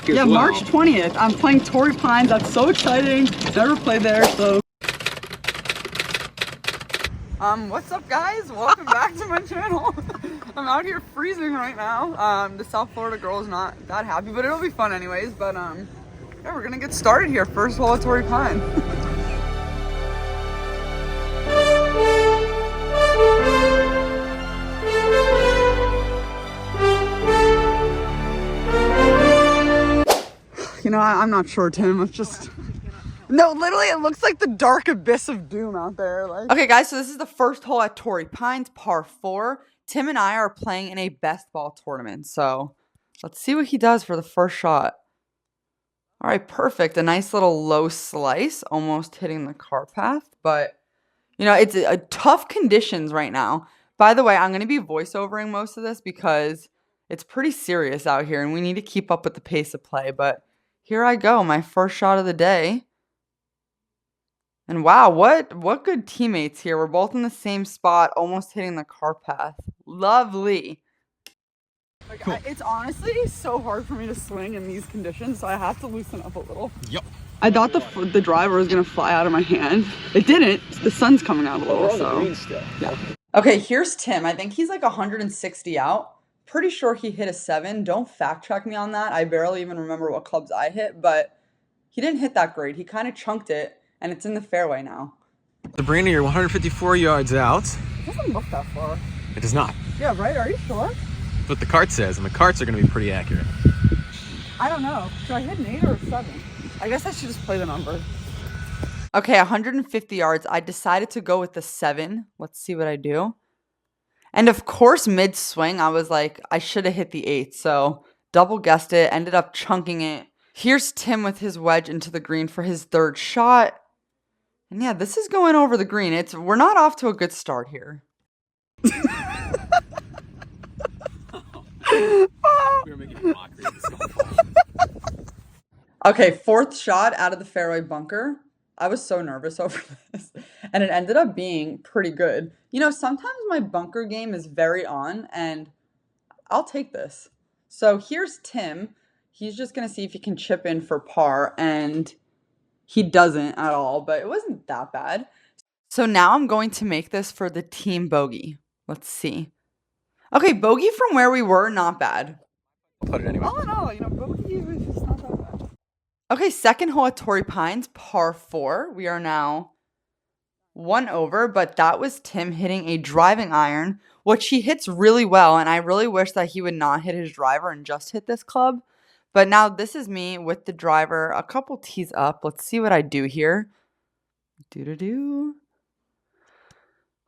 as well. March 20th. I'm playing Torrey Pines. That's so exciting. Never played there, so. What's up, guys? Welcome back to my channel. I'm out here freezing right now. The South Florida girl's not that happy, but it'll be fun anyways. But yeah, we're gonna get started here. First hole at Torrey Pine. You know, I'm not sure, Tim. It's just... No, literally, it looks like the dark abyss of doom out there. Like. Okay, guys, so this is the first hole at Torrey Pines, par 4. Tim and I are playing in a best ball tournament, so let's see what he does for the first shot. All right, perfect. A nice little low slice, almost hitting the car path, but, you know, it's tough conditions right now. By the way, I'm going to be voiceovering most of this because it's pretty serious out here, and we need to keep up with the pace of play, but here I go, my first shot of the day. And wow, what good teammates here. We're both in the same spot, almost hitting the car path. Lovely. Like, cool. It's honestly so hard for me to swing in these conditions, so I have to loosen up a little. Yep. I thought the driver was going to fly out of my hand. It didn't. The sun's coming out a little, so. Yeah. Okay, here's Tim. I think he's like 160 out. Pretty sure he hit a 7. Don't fact check me on that. I barely even remember what clubs I hit, but he didn't hit that great. He kind of chunked it. And it's in the fairway now. Sabrina, you're 154 yards out. It doesn't look that far. It does not. Yeah, right? Are you sure? That's what the cart says, and the carts are going to be pretty accurate. I don't know. Should I hit an 8 or a 7? I guess I should just play the number. Okay, 150 yards. I decided to go with the 7. Let's see what I do. And of course, mid-swing, I was like, I should have hit the 8. So double guessed it, ended up chunking it. Here's Tim with his wedge into the green for his third shot. And yeah, this is going over the green. We're not off to a good start here. We were making a mockery of this golf. Okay, fourth shot out of the fairway bunker. I was so nervous over this. And it ended up being pretty good. You know, sometimes my bunker game is very on, and I'll take this. So here's Tim. He's just going to see if he can chip in for par, and he doesn't at all, but it wasn't that bad. So now I'm going to make this for the team bogey. Let's see. Okay, bogey from where we were, not bad. I'll put it anyway. All in all, you know, bogey is just not that bad. Okay, second hole at Torrey Pines, par 4. We are now 1 over, but that was Tim hitting a driving iron, which he hits really well, and I really wish that he would not hit his driver and just hit this club. But now this is me with the driver a couple tees up. Let's see what I do here. Do-do-do.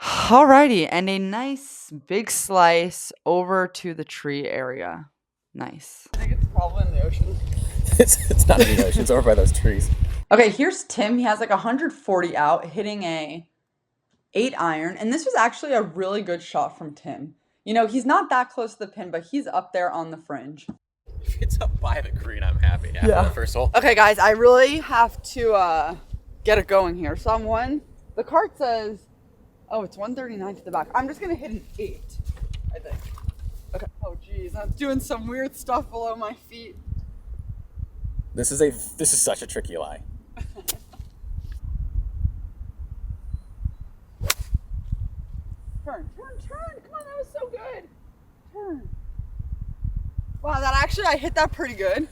Alrighty, and a nice big slice over to the tree area. Nice. I think it's probably in the ocean. It's not in the ocean. It's over by those trees. Okay, here's Tim. He has like 140 out, hitting a 8 iron. And this was actually a really good shot from Tim. You know, he's not that close to the pin, but he's up there on the fringe. If it's up by the green, I'm happy after the first hole. Okay, guys, I really have to get it going here. So I'm one. The cart says, oh, it's 139 to the back. I'm just going to hit an 8, I think. Okay. Oh, geez. I'm doing some weird stuff below my feet. This is such a tricky lie. Turn. Come on, that was so good. Turn. Wow, I hit that pretty good.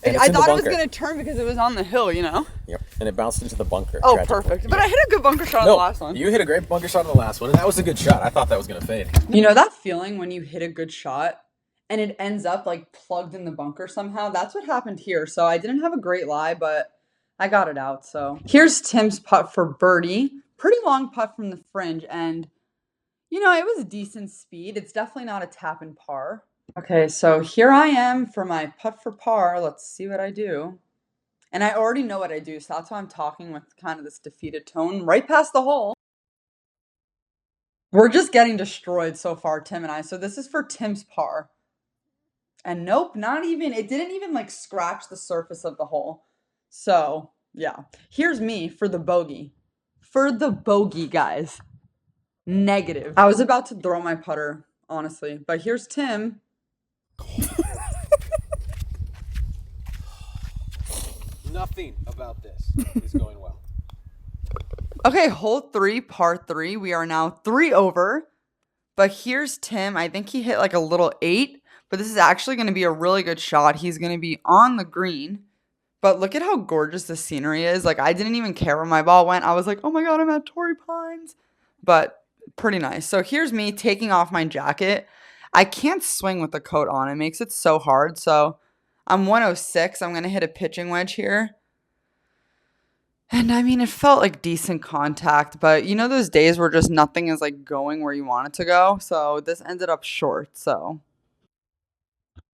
I thought it was going to turn because it was on the hill, you know? Yep, and it bounced into the bunker. Oh, perfect. But I hit a good bunker shot on the last one. You hit a great bunker shot on the last one, and that was a good shot. I thought that was going to fade. You know that feeling when you hit a good shot and it ends up like plugged in the bunker somehow? That's what happened here. So I didn't have a great lie, but I got it out. So here's Tim's putt for birdie. Pretty long putt from the fringe, and you know, it was decent speed. It's definitely not a tap in par. Okay, so here I am for my putt for par. Let's see what I do. And I already know what I do, so that's why I'm talking with kind of this defeated tone right past the hole. We're just getting destroyed so far, Tim and I. So this is for Tim's par. And nope, not even, it didn't even like scratch the surface of the hole. So yeah, here's me for the bogey. For the bogey, guys. Negative. I was about to throw my putter, honestly. But here's Tim. Nothing about this is going well. Okay, hole 3, par 3. We are now 3 over. But here's Tim. I think he hit like a little 8. But this is actually going to be a really good shot. He's going to be on the green. But look at how gorgeous the scenery is. Like, I didn't even care where my ball went. I was like, oh my God, I'm at Torrey Pines. But pretty nice. So here's me taking off my jacket. I can't swing with the coat on. It makes it so hard. So I'm 106. I'm going to hit a pitching wedge here. And I mean, it felt like decent contact, but you know those days where just nothing is like going where you want it to go? So this ended up short, so.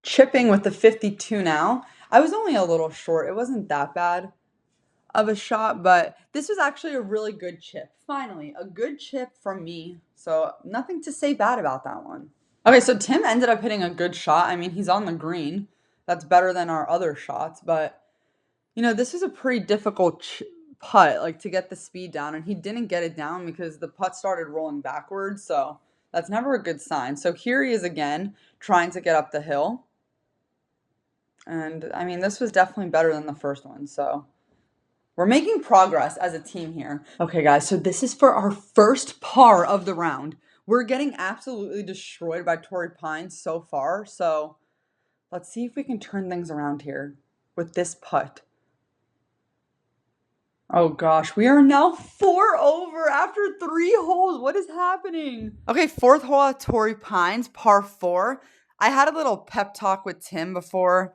Chipping with the 52 now. I was only a little short. It wasn't that bad of a shot, but this was actually a really good chip. Finally, a good chip from me. So nothing to say bad about that one. Okay, so Tim ended up hitting a good shot. I mean, he's on the green. That's better than our other shots, but you know, this is a pretty difficult putt, like to get the speed down, and he didn't get it down because the putt started rolling backwards, so that's never a good sign. So here he is again, trying to get up the hill. And I mean, this was definitely better than the first one, so we're making progress as a team here. Okay, guys, so this is for our first par of the round. We're getting absolutely destroyed by Torrey Pines so far, so let's see if we can turn things around here with this putt. Oh gosh, we are now 4 over after 3 holes. What is happening? Okay, 4th hole at Torrey Pines, par 4. I had a little pep talk with Tim before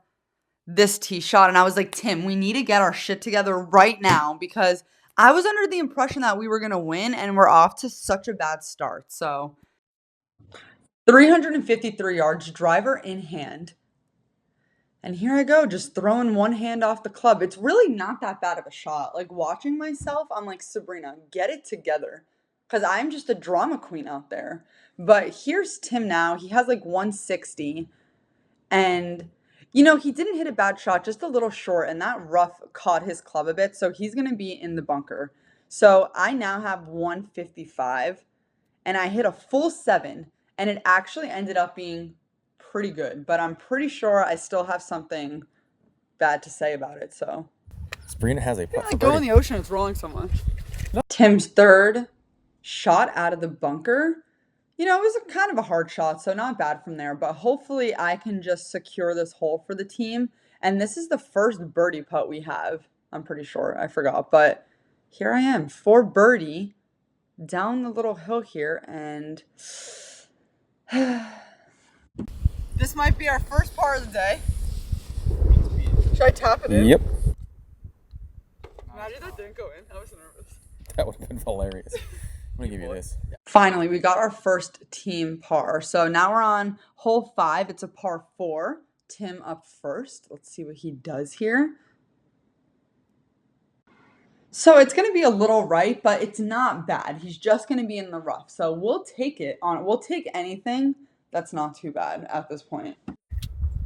this tee shot, and I was like, Tim, we need to get our shit together right now because I was under the impression that we were going to win, and we're off to such a bad start. So 353 yards, driver in hand. And here I go, just throwing one hand off the club. It's really not that bad of a shot. Like, watching myself, I'm like, Sabrina, get it together. Because I'm just a drama queen out there. But here's Tim now. He has like 160. And, you know, he didn't hit a bad shot, just a little short. And that rough caught his club a bit. So he's going to be in the bunker. So I now have 155. And I hit a full 7. And it actually ended up being pretty good, but I'm pretty sure I still have something bad to say about it. So Sabrina has a putt for go in birdie. the ocean. It's rolling so much. Tim's 3rd shot out of the bunker. You know, it was kind of a hard shot, so not bad from there. But hopefully, I can just secure this hole for the team. And this is the first birdie putt we have. I'm pretty sure. I forgot, but here I am, 4 birdie down the little hill here, and. This might be our first par of the day. Should I tap it in? Yep. Imagine that didn't go in. I was nervous. That would have been hilarious. I'm going to give you this. Finally, we got our first team par. So now we're on hole 5. It's a par 4. Tim up first. Let's see what he does here. So it's going to be a little right, but it's not bad. He's just going to be in the rough. So we'll take it on. We'll take anything. That's not too bad at this point.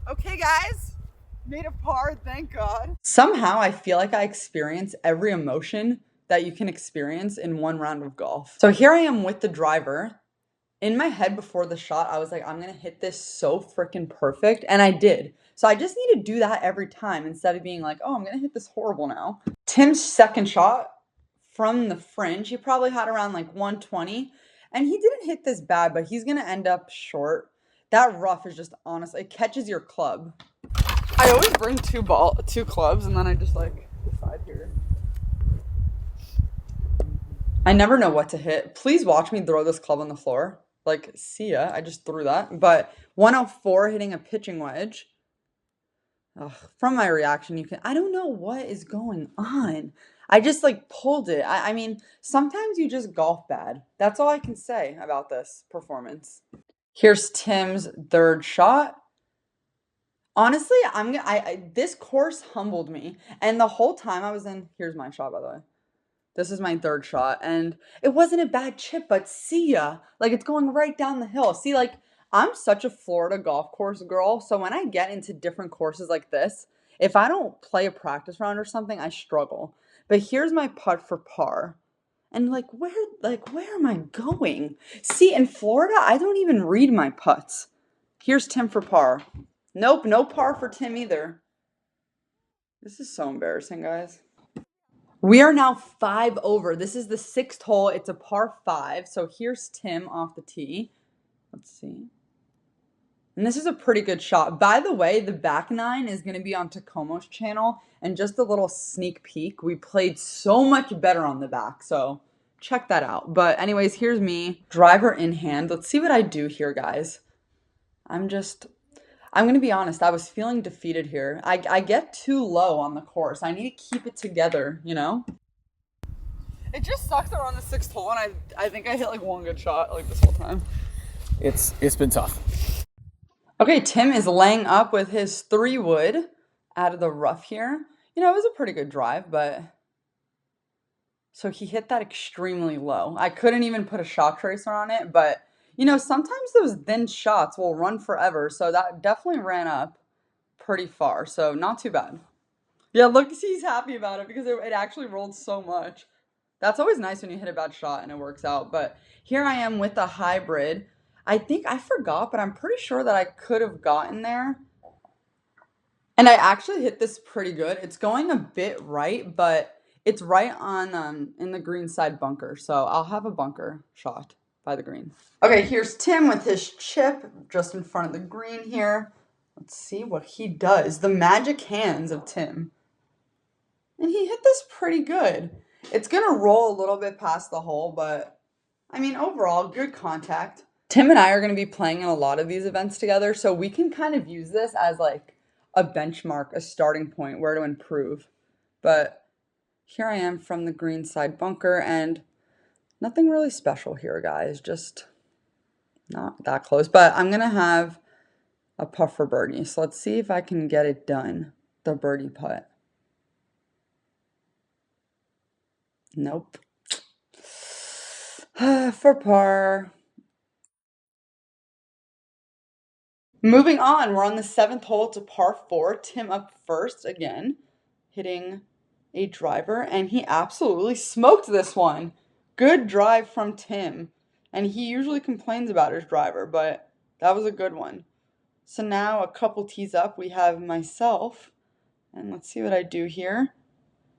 Okay, guys. Made a par, thank God. Somehow I feel like I experience every emotion that you can experience in one round of golf. So here I am with the driver. In my head before the shot, I was like, I'm going to hit this so freaking perfect. And I did. So I just need to do that every time instead of being like, oh, I'm going to hit this horrible now. Tim's 2nd shot from the fringe, he probably had around like 120. And he didn't hit this bad, but he's going to end up short. That rough is just honest. It catches your club. I always bring 2 clubs, and then I just like decide here. I never know what to hit. Please watch me throw this club on the floor. Like, see ya. I just threw that. But 104 hitting a pitching wedge. Ugh, from my reaction, you can. I don't know what is going on. I just like pulled it. I mean, sometimes you just golf bad. That's all I can say about this performance. Here's Tim's 3rd shot. Honestly, this course humbled me. And the whole time I was in, here's my shot, by the way. This is my 3rd shot. And it wasn't a bad chip, but see ya. Like, it's going right down the hill. See, like, I'm such a Florida golf course girl. So when I get into different courses like this, if I don't play a practice round or something, I struggle. But here's my putt for par. And where am I going? See, in Florida, I don't even read my putts. Here's Tim for par. Nope, no par for Tim either. This is so embarrassing, guys. We are now 5 over. This is the 6th hole. It's a par 5. So here's Tim off the tee. Let's see. And this is a pretty good shot. By the way, the back 9 is going to be on Takomo's channel. And just a little sneak peek, we played so much better on the back. So check that out. But anyways, here's me. Driver in hand. Let's see what I do here, guys. I'm going to be honest. I was feeling defeated here. I get too low on the course. I need to keep it together, you know? It just sucks that we're on the 6th hole, and I think I hit like one good shot like this whole time. It's been tough. Okay, Tim is laying up with his 3-wood out of the rough here. You know, it was a pretty good drive, but... So he hit that extremely low. I couldn't even put a shot tracer on it, but, you know, sometimes those thin shots will run forever, so that definitely ran up pretty far, so not too bad. Yeah, look, he's happy about it because it actually rolled so much. That's always nice when you hit a bad shot and it works out, but here I am with a hybrid. I think I forgot, but I'm pretty sure that I could have gotten there. And I actually hit this pretty good. It's going a bit right, but it's right on in the green side bunker. So I'll have a bunker shot by the green. Okay, here's Tim with his chip just in front of the green here. Let's see what he does. The magic hands of Tim. And he hit this pretty good. It's going to roll a little bit past the hole, but I mean, overall, good contact. Tim and I are going to be playing in a lot of these events together, so we can kind of use this as like a benchmark, a starting point, where to improve. But here I am from the green side bunker, and nothing really special here, guys. Just not that close. But I'm going to have a putt for birdie, so let's see if I can get it done, the birdie putt. Nope. For par. Moving on, we're on the 7th hole. It's a par 4. Tim up first again, hitting a driver, and he absolutely smoked this one. Good drive from Tim, and he usually complains about his driver, but that was a good one. So now a couple tees up, we have myself, and let's see what I do here.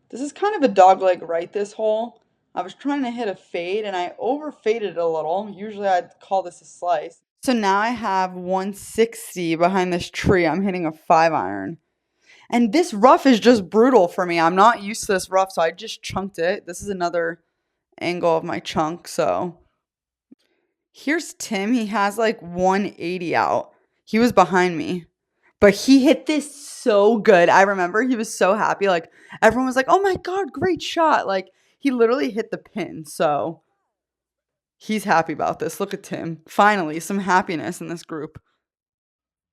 This is kind of a dogleg right, this hole. I was trying to hit a fade, and I over-faded it a little. Usually I'd call this a slice. So now I have 160 behind this tree. I'm hitting a 5-iron. And this rough is just brutal for me. I'm not used to this rough, so I just chunked it. This is another angle of my chunk, so. Here's Tim. He has like 180 out. He was behind me. But he hit this so good. I remember he was so happy. Like, everyone was like, oh my God, great shot. Like, he literally hit the pin, so. He's happy about this. Look at Tim. Finally, some happiness in this group.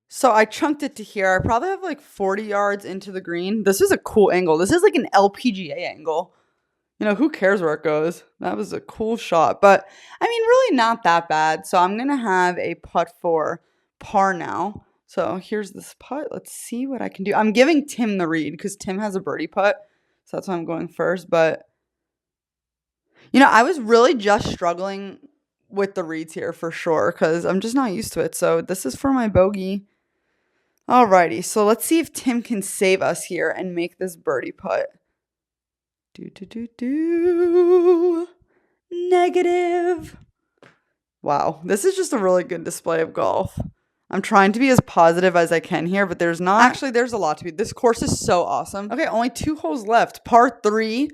So I chunked it to here. I probably have like 40 yards into the green. This is a cool angle. This is like an LPGA angle. You know, who cares where it goes? That was a cool shot. But, I mean, really not that bad. So I'm going to have a putt for par now. So here's this putt. Let's see what I can do. I'm giving Tim the read because Tim has a birdie putt. So that's why I'm going first. But you know, I was really just struggling with the reads here for sure because I'm just not used to it. So this is for my bogey. Alrighty, so let's see if Tim can save us here and make this birdie putt. Negative. Wow, this is just a really good display of golf. I'm trying to be as positive as I can here, but there's not. Actually, there's a lot to be. This course is so awesome. Okay, only 2 holes left. Par 3.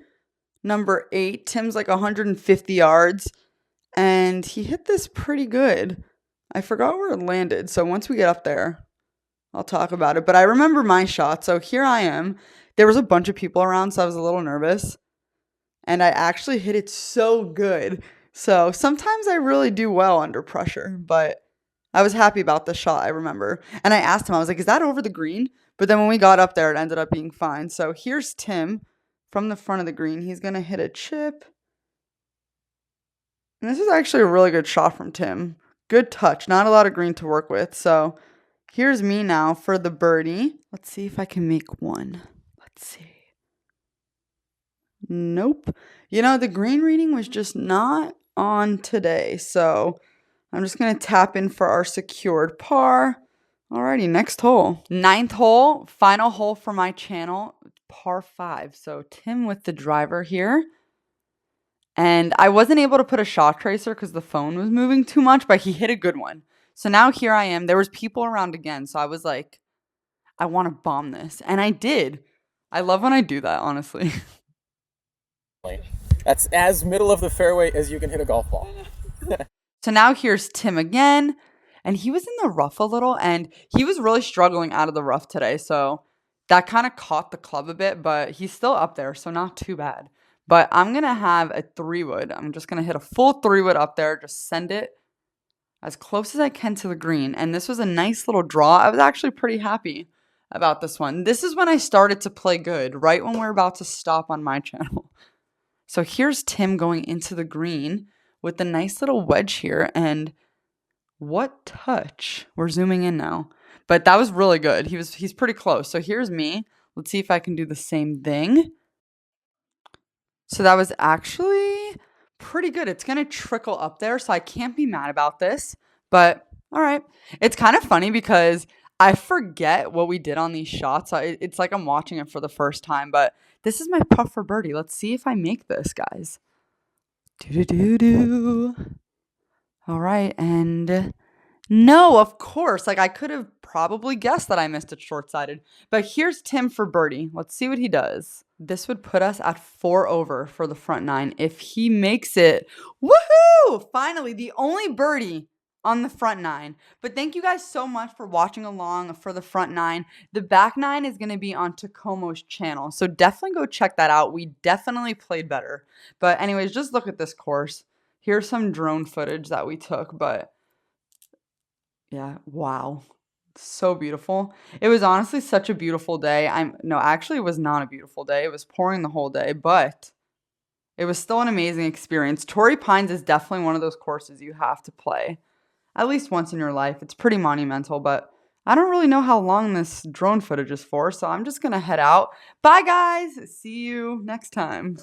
Number 8, Tim's like 150 yards, and he hit this pretty good. I forgot where it landed, so once we get up there, I'll talk about it. But I remember my shot, so here I am. There was a bunch of people around, so I was a little nervous, and I actually hit it so good. So sometimes I really do well under pressure, but I was happy about the shot, I remember. And I asked him, I was like, is that over the green? But then when we got up there, it ended up being fine. So here's Tim. From the front of the green, he's going to hit a chip. And this is actually a really good shot from Tim. Good touch. Not a lot of green to work with. So here's me now for the birdie. Let's see if I can make one. Let's see. Nope. You know, the green reading was just not on today. So I'm just going to tap in for our secured par. Alrighty, next hole. 9th hole, final hole for my channel. par 5. So Tim with the driver here. And I wasn't able to put a shot tracer because the phone was moving too much, but he hit a good one. So now here I am. There was people around again. So I was like, I want to bomb this. And I did. I love when I do that, honestly. That's as middle of the fairway as you can hit a golf ball. So now here's Tim again. And he was in the rough a little. And he was really struggling out of the rough today. So that kind of caught the club a bit. But he's still up there. So not too bad. But I'm going to have a 3-wood. I'm just going to hit a full 3-wood up there. Just send it as close as I can to the green. And this was a nice little draw. I was actually pretty happy about this one. This is when I started to play good, right when we're about to stop on my channel. So here's Tim going into the green with the nice little wedge here. And what touch. We're zooming in now. But that was really good. He's pretty close. So here's me. Let's see if I can do the same thing. So that was actually pretty good. It's going to trickle up there, so I can't be mad about this. But all right. It's kind of funny because I forget what we did on these shots. It's like I'm watching it for the first time. But this is my putt for birdie. Let's see if I make this, guys. Do-do-do-do. All right. And no, of course. Like I could have probably guessed that I missed it short-sided. But here's Tim for birdie. Let's see what he does. This would put us at 4 over for the front 9 if he makes it. Woohoo! Finally, the only birdie on the front 9. But thank you guys so much for watching along for the front 9. The back 9 is going to be on Takomo's channel. So definitely go check that out. We definitely played better. But anyways, just look at this course. Here's some drone footage that we took. But yeah, wow. So beautiful. It was honestly such a beautiful day. Actually it was not a beautiful day. It was pouring the whole day, but it was still an amazing experience. Torrey Pines is definitely one of those courses you have to play at least once in your life. It's pretty monumental, but I don't really know how long this drone footage is for, so I'm just going to head out. Bye guys. See you next time.